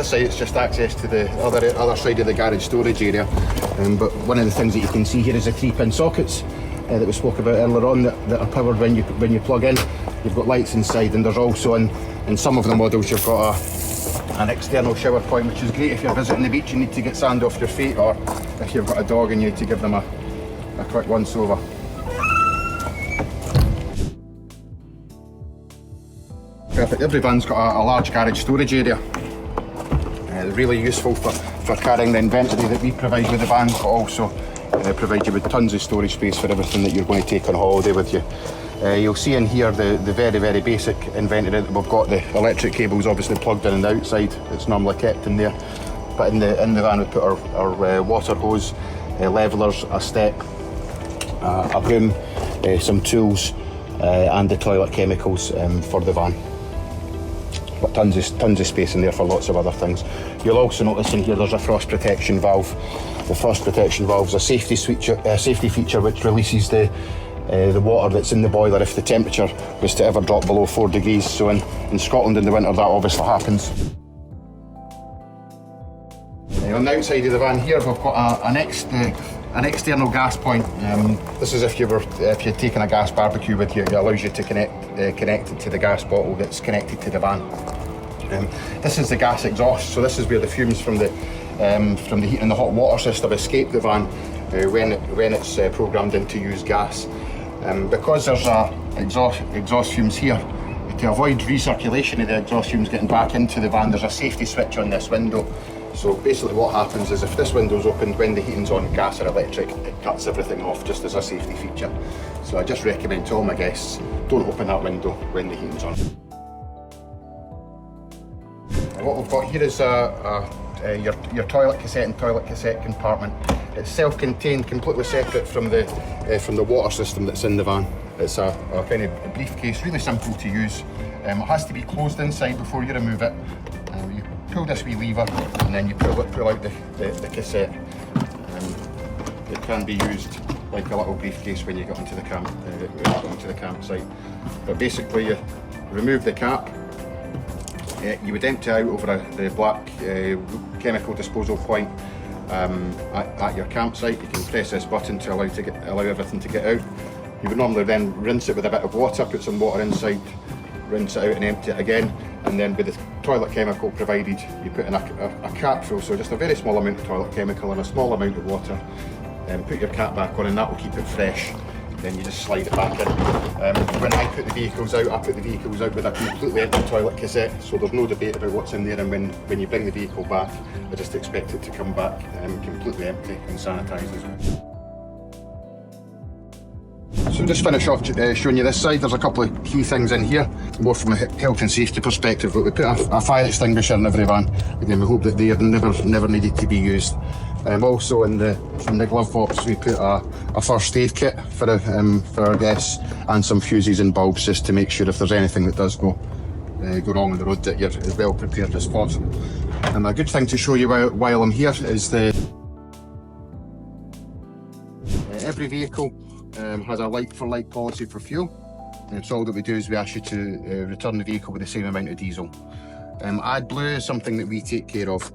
this side it's just access to the other side of the garage storage area. But one of the things that you can see here is the 3-pin sockets that we spoke about earlier on that are powered when you plug in. You've got lights inside, and there's also in some of the models you've got an external shower point, which is great if you're visiting the beach, you need to get sand off your feet, or if you've got a dog and you need to give them a quick once over. Perfect. Every van's got a large garage storage area. Really useful for carrying the inventory that we provide with the van, but also provide you with tons of storage space for everything that you're going to take on holiday with you. You'll see in here the very basic inventory that we've got. The electric cables obviously plugged in and outside. It's normally kept in there. But in the van we put our water hose, levelers, a step, a broom, some tools, and the toilet chemicals for the van. But tons of space in there for lots of other things. You'll also notice in here there's a frost protection valve. The frost protection valve is a safety feature which releases the water that's in the boiler if the temperature was to ever drop below 4 degrees. So in Scotland in the winter that obviously happens. On the outside of the van here we've got an external gas point. This is if you're taking a gas barbecue with you, it allows you to connect it to the gas bottle that's connected to the van. This is the gas exhaust, so this is where the fumes from the heat and the hot water system escape the van when it's programmed in to use gas. Because there's exhaust fumes here, to avoid recirculation of the exhaust fumes getting back into the van, there's a safety switch on this window. So basically what happens is if this window's opened when the heating's on, gas or electric, it cuts everything off just as a safety feature. So I just recommend to all my guests, don't open that window when the heating's on. And what we've got here is your toilet cassette and toilet cassette compartment. It's self-contained, completely separate from the water system that's in the van. It's a kind of briefcase, really simple to use. It has to be closed inside before you remove it. You pull this wee lever and then you pull out the cassette. It can be used like a little briefcase when you get onto the campsite. But basically you remove the cap, you would empty out over the black chemical disposal point at your campsite. You can press this button to allow everything to get out. You would normally then rinse it with a bit of water, put some water inside, rinse it out and empty it again, and then with the toilet chemical provided, you put in a cap full, so just a very small amount of toilet chemical and a small amount of water, and put your cap back on and that will keep it fresh. Then you just slide it back in. When I put the vehicles out, with a completely empty toilet cassette, so there's no debate about what's in there, and when you bring the vehicle back, I just expect it to come back completely empty and sanitised as well. So just finish off showing you this side. There's a couple of key things in here, more from a health and safety perspective, but we put a fire extinguisher in every van. Again, we hope that they are never needed to be used. Also in the glove box we put a first aid kit for our guests, and some fuses and bulbs just to make sure if there's anything that does go wrong on the road that you're as well prepared as possible. A good thing to show you while I'm here is every vehicle has a like-for-like policy for fuel. And so all that we do is we ask you to return the vehicle with the same amount of diesel. AdBlue is something that we take care of.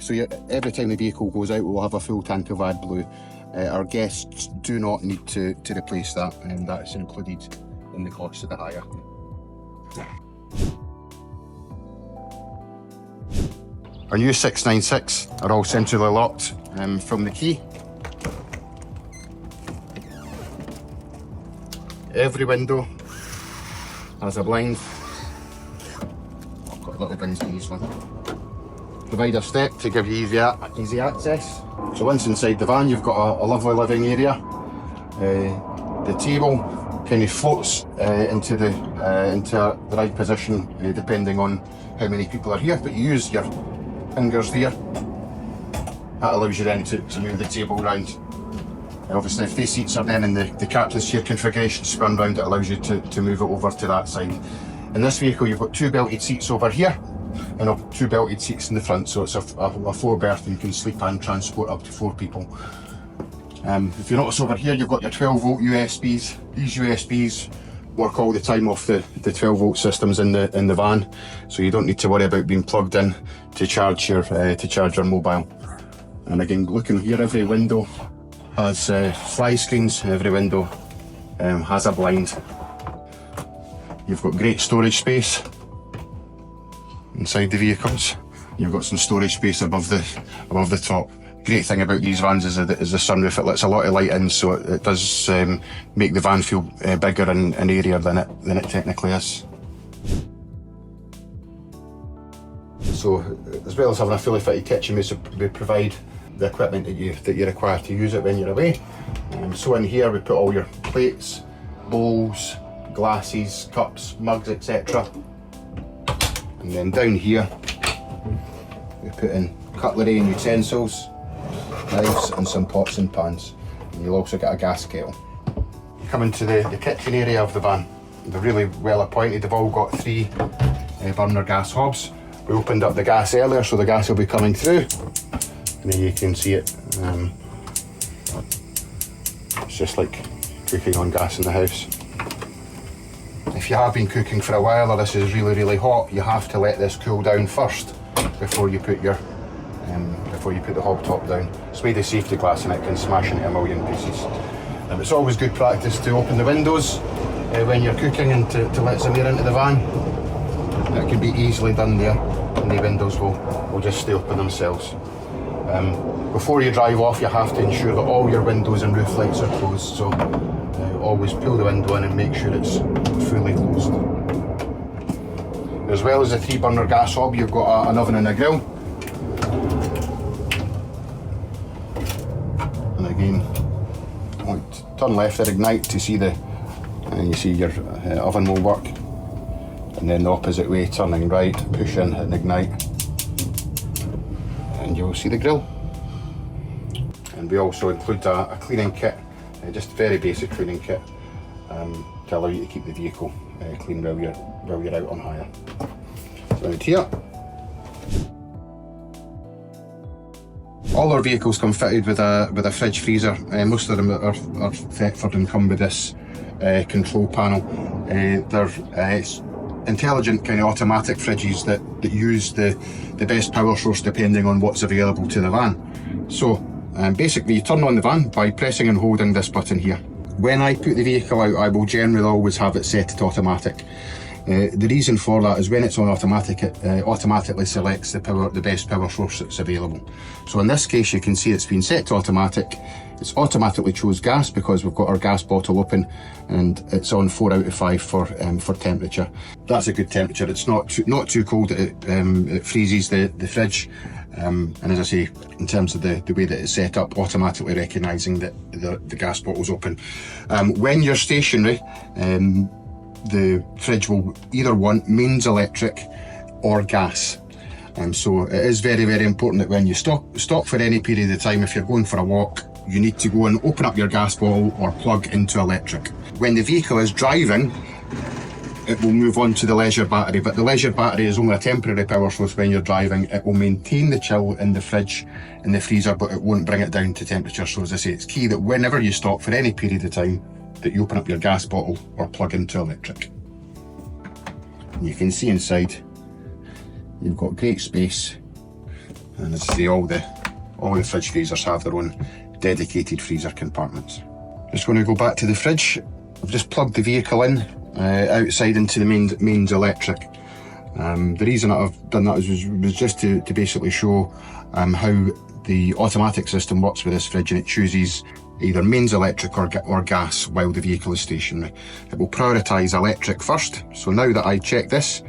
So every time the vehicle goes out, we'll have a full tank of AdBlue. Our guests do not need to replace that, and that's included in the cost of the hire. Our new 696 are all centrally locked from the key. Every window has a blind. I've got little bins in each one. Provide a step to give you easy access. So once inside the van, you've got a lovely living area. The table kind of floats into the right position depending on how many people are here, but you use your fingers there. That allows you then to move the table around. Obviously, if these seats are then in the captain's chair configuration, spun round, it allows you to move it over to that side. In this vehicle, you've got 2 belted seats over here and 2 belted seats in the front, so it's a 4-berth and you can sleep and transport up to 4 people. If you notice over here, you've got your 12-volt USBs. These USBs work all the time off the 12-volt systems in the van, so you don't need to worry about being plugged in to charge your mobile. And again, looking here, every window has fly screens. Every window has a blind. You've got great storage space inside the vehicles. You've got some storage space above the top. Great thing about these vans is the sunroof. It lets a lot of light in, so it does make the van feel bigger and airier than it technically is. So, as well as having a fully fitted kitchen, we provide the equipment that you require to use it when you're away. So in here we put all your plates, bowls, glasses, cups, mugs, etc. And then down here we put in cutlery and utensils, knives and some pots and pans. And you'll also get a gas kettle. Come into the kitchen area of the van. They're really well appointed. They've all got 3 burner gas hobs. We opened up the gas earlier, so the gas will be coming through. And there you can see it. It's just like cooking on gas in the house. If you have been cooking for a while or this is really hot, you have to let this cool down first before you put the hob top down. It's made of safety glass and it can smash into a million pieces. It's always good practice to open the windows when you're cooking and to let some air into the van. That can be easily done there, and the windows will just stay open themselves. Before you drive off, you have to ensure that all your windows and roof lights are closed, so always pull the window in and make sure it's fully closed. As well as the 3 burner gas hob, you've got an oven and a grill. And again, turn left at ignite to see and you see your oven will work. And then the opposite way, turning right, push in and ignite. And you'll see the grill. And we also include a cleaning kit, just a very basic cleaning kit, to allow you to keep the vehicle clean while you're out on hire. So out here. All our vehicles come fitted with a fridge freezer. Most of them are Thetford and come with this control panel. They're intelligent kind of automatic fridges that use the best power source depending on what's available to the van. So basically you turn on the van by pressing and holding this button here. When I put the vehicle out, I will generally always have it set to automatic. The reason for that is when it's on automatic, it automatically selects the best power source that's available. So in this case, you can see it's been set to automatic. It's automatically chose gas because we've got our gas bottle open, and it's on 4 out of 5 for temperature. That's a good temperature. It's not too cold that it freezes the fridge. And as I say, in terms of the way that it's set up, automatically recognising that the gas bottle's open. When you're stationary, the fridge will either want mains electric or gas. So it is very important that when you stop for any period of time, if you're going for a walk, you need to go and open up your gas bottle or plug into electric. When the vehicle is driving, it will move on to the leisure battery, but the leisure battery is only a temporary power source when you're driving. It will maintain the chill in the fridge, in the freezer, but it won't bring it down to temperature. So as I say, it's key that whenever you stop for any period of time, that you open up your gas bottle or plug into electric. You can see inside, you've got great space, and as I say, all the fridge freezers have their own dedicated freezer compartments. Just going to go back to the fridge. I've just plugged the vehicle in outside into the mains electric. The reason that I've done that was just to basically show how the automatic system works with this fridge, and it chooses either mains electric or gas while the vehicle is stationary. It will prioritise electric first. So now that I check this,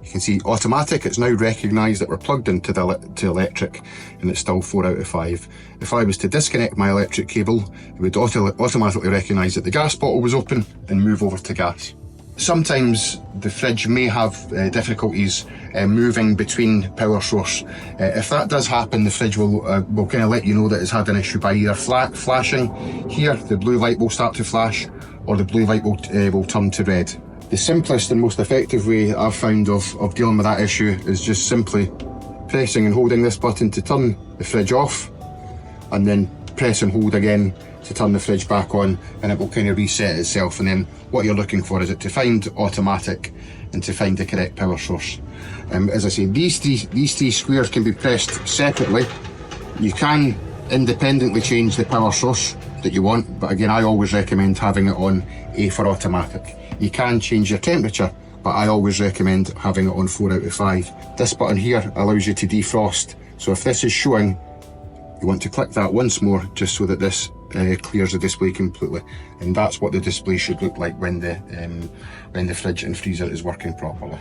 you can see automatic. It's now recognised that we're plugged into to electric, and it's still 4 out of 5. If I was to disconnect my electric cable, it would automatically recognise that the gas bottle was open and move over to gas. Sometimes the fridge may have difficulties moving between power source. If that does happen, the fridge will kind of let you know that it's had an issue by either flashing here, the blue light will start to flash, or the blue light will turn to red. The simplest and most effective way I've found of dealing with that issue is just simply pressing and holding this button to turn the fridge off, and then press and hold again to turn the fridge back on, and it will kind of reset itself. And then what you're looking for is it to find automatic and to find the correct power source. As I say, these three squares can be pressed separately. You can independently change the power source that you want, but again, I always recommend having it on A for automatic. You can change your temperature, but I always recommend having it on 4 out of 5. This button here allows you to defrost. So if this is showing, you want to click that once more, just so that this clears the display completely. And that's what the display should look like when the fridge and freezer is working properly.